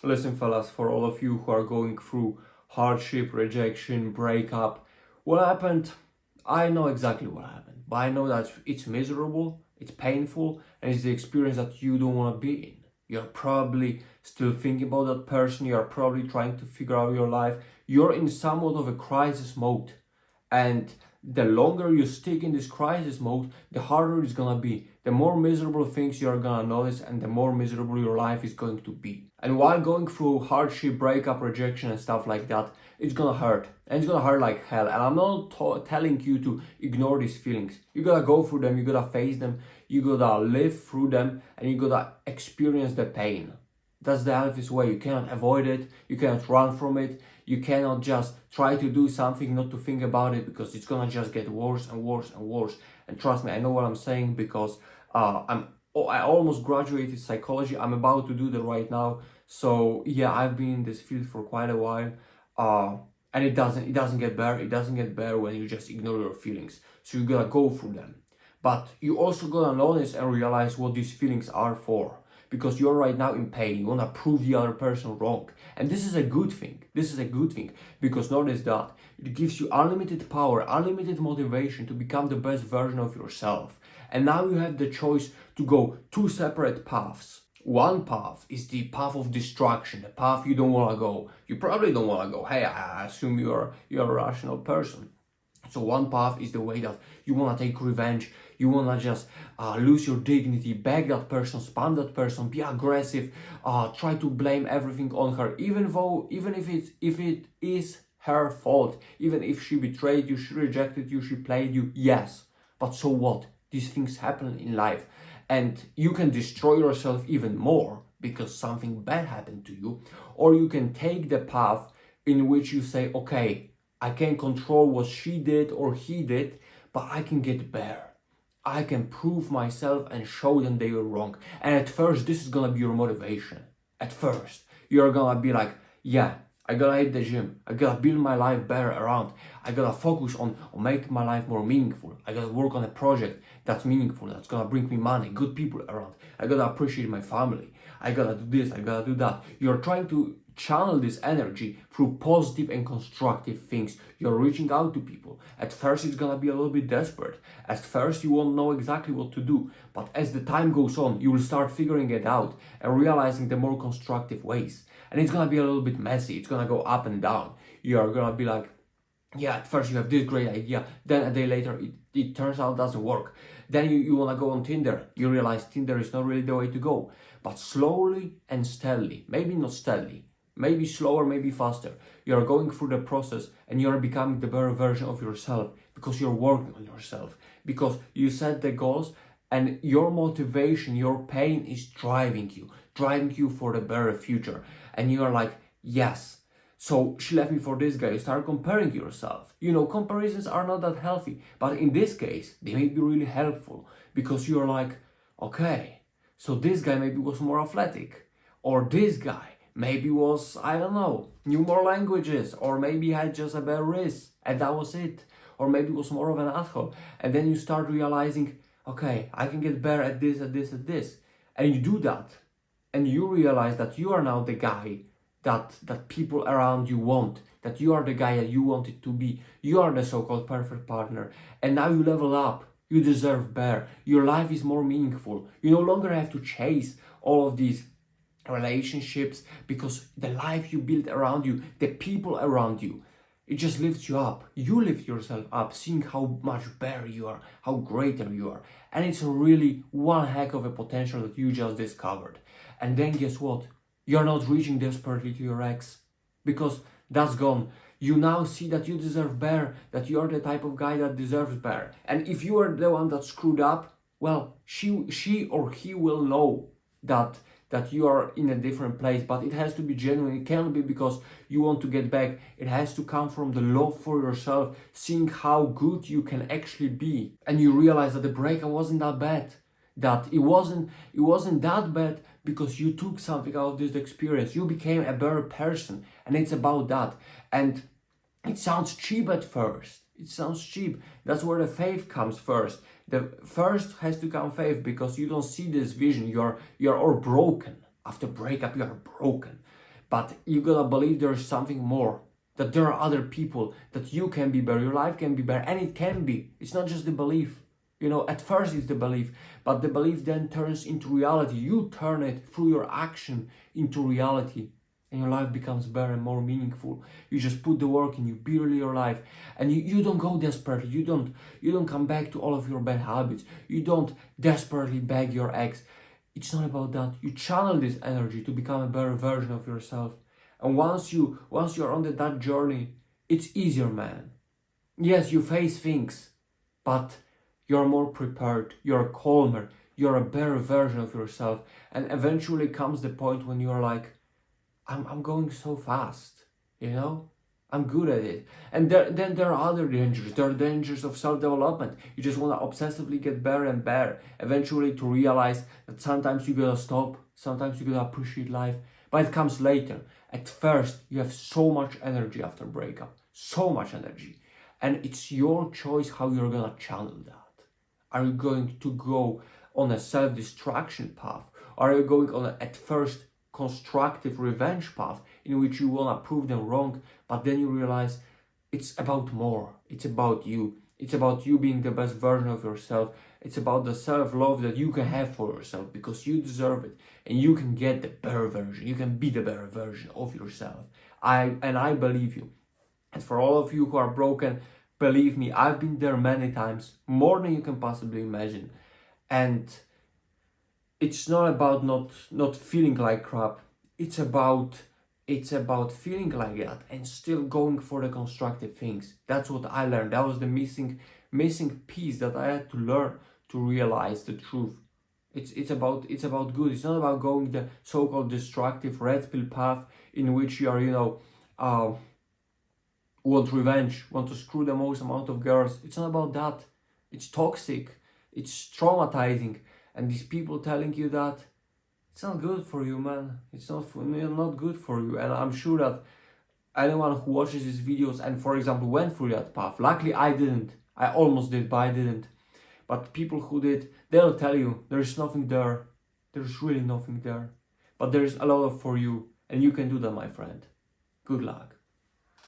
Listen, fellas, for all of you who are going through hardship, rejection, breakup, what happened? I know exactly what happened, but I know that it's miserable, it's painful, and it's the experience that you don't want to be in. You're probably still thinking about that person, you're probably trying to figure out your life. You're in somewhat of a crisis mode. And the longer you stick in this crisis mode, the harder it's gonna be. The more miserable things you're gonna notice, and the more miserable your life is going to be. And while going through hardship, breakup, rejection, and stuff like that, it's gonna hurt. And it's gonna hurt like hell. And I'm not telling you to ignore these feelings. You gotta go through them, you gotta face them, you gotta live through them, and you gotta experience the pain. That's the healthiest way. You cannot avoid it, you cannot run from it, you cannot just try to do something, not to think about it, because it's gonna just get worse and worse and worse. And trust me, I know what I'm saying, because I almost graduated psychology. I'm about to do that right now. So yeah, I've been in this field for quite a while. And it doesn't get better. It doesn't get better when you just ignore your feelings. So you gotta go through them. But you also gotta notice and realize what these feelings are for. Because you're right now in pain, you want to prove the other person wrong. And this is a good thing. This is a good thing. Because notice that it gives you unlimited power, unlimited motivation to become the best version of yourself. And now you have the choice to go two separate paths. One path is the path of destruction, the path you don't want to go. You probably don't want to go. Hey, I assume you're a rational person. So one path is the way that you want to take revenge, you want to just lose your dignity, beg that person, spam that person, be aggressive, try to blame everything on her, even if it is her fault, even if she betrayed you, she rejected you, she played you, yes. But so what? These things happen in life, and you can destroy yourself even more because something bad happened to you, or you can take the path in which you say, okay, I can't control what she did or he did, but I can get better. I can prove myself and show them they were wrong. And at first, this is gonna be your motivation. At first, you're gonna be like, yeah, I gotta hit the gym. I gotta build my life better around. I gotta focus on making my life more meaningful. I gotta work on a project that's meaningful, that's gonna bring me money, good people around. I gotta appreciate my family. I gotta do this, I gotta do that. You're trying to channel this energy through positive and constructive things. You're reaching out to people. At first it's gonna be a little bit desperate. At first you won't know exactly what to do. But as the time goes on, you will start figuring it out and realizing the more constructive ways. And it's gonna be a little bit messy. It's gonna go up and down. You're gonna be like, yeah, at first you have this great idea, then a day later it turns out doesn't work. Then you want to go on Tinder. You realize Tinder is not really the way to go. But slowly and steadily, maybe not steadily, maybe slower, maybe faster, you're going through the process and you're becoming the better version of yourself because you're working on yourself, because you set the goals and your motivation, your pain is driving you for the better future. And you're like, yes, so she left me for this guy. You start comparing yourself. You know, comparisons are not that healthy, but in this case, they may be really helpful because you're like, okay, so this guy maybe was more athletic, or this guy maybe was, I don't know, knew more languages, or maybe had just a better wrist, and that was it. Or maybe was more of an asshole. And then you start realizing, okay, I can get better at this, at this, at this. And you do that. And you realize that you are now the guy that people around you want, that you are the guy that you wanted to be. You are the so-called perfect partner. And now you level up. You deserve better. Your life is more meaningful. You no longer have to chase all of these relationships, because the life you build around you, the people around you, it just lifts you up. You lift yourself up, seeing how much better you are, how greater you are. And it's really one heck of a potential that you just discovered. And then guess what? You're not reaching desperately to your ex, because that's gone. You now see that you deserve better, that you're the type of guy that deserves better. And if you are the one that screwed up, well, she or he will know that you are in a different place, but it has to be genuine. It can't be because you want to get back. It has to come from the love for yourself, seeing how good you can actually be. And you realize that the breakup wasn't that bad, that it wasn't that bad because you took something out of this experience. You became a better person, and it's about that. And it sounds cheap at first. It sounds cheap. That's where the faith comes first. The first has to come faith, because you don't see this vision. You're all broken. After breakup, you are broken. But you gotta believe there's something more, that there are other people, that you can be better, your life can be better, and it can be. It's not just the belief. You know, at first it's the belief, but the belief then turns into reality. You turn it through your action into reality, and your life becomes better and more meaningful. You just put the work in, you build your life, and you don't go desperately. You don't come back to all of your bad habits. You don't desperately beg your ex. It's not about that. You channel this energy to become a better version of yourself. And once you're on that journey, it's easier, man. Yes, you face things, but you're more prepared, you're calmer, you're a better version of yourself. And eventually comes the point when you're like, I'm going so fast, you know? I'm good at it. And then there are other dangers. There are dangers of self-development. You just want to obsessively get better and better. Eventually to realize that sometimes you gotta stop, sometimes you gotta appreciate life. But it comes later. At first, you have so much energy after breakup. So much energy. And it's your choice how you're gonna channel that. Are you going to go on a self-destruction path? Are you going on at first constructive revenge path in which you want to prove them wrong, but then you realize it's about more. It's about you. It's about you being the best version of yourself. It's about the self-love that you can have for yourself because you deserve it and you can get the better version. You can be the better version of yourself. I believe you. And for all of you who are broken, believe me, I've been there many times, more than you can possibly imagine. And it's not about not feeling like crap. It's about feeling like that and still going for the constructive things. That's what I learned. That was the missing piece that I had to learn to realize the truth. It's about good. It's not about going the so-called destructive red pill path in which you are, want revenge, want to screw the most amount of girls. It's not about that. It's toxic. It's traumatizing. And these people telling you that it's not good for you, man. It's not good for you. And I'm sure that anyone who watches these videos and, for example, went through that path, luckily I didn't. I almost did, but I didn't. But people who did, they'll tell you there's nothing there. There's really nothing there. But there's a lot for you. And you can do that, my friend. Good luck.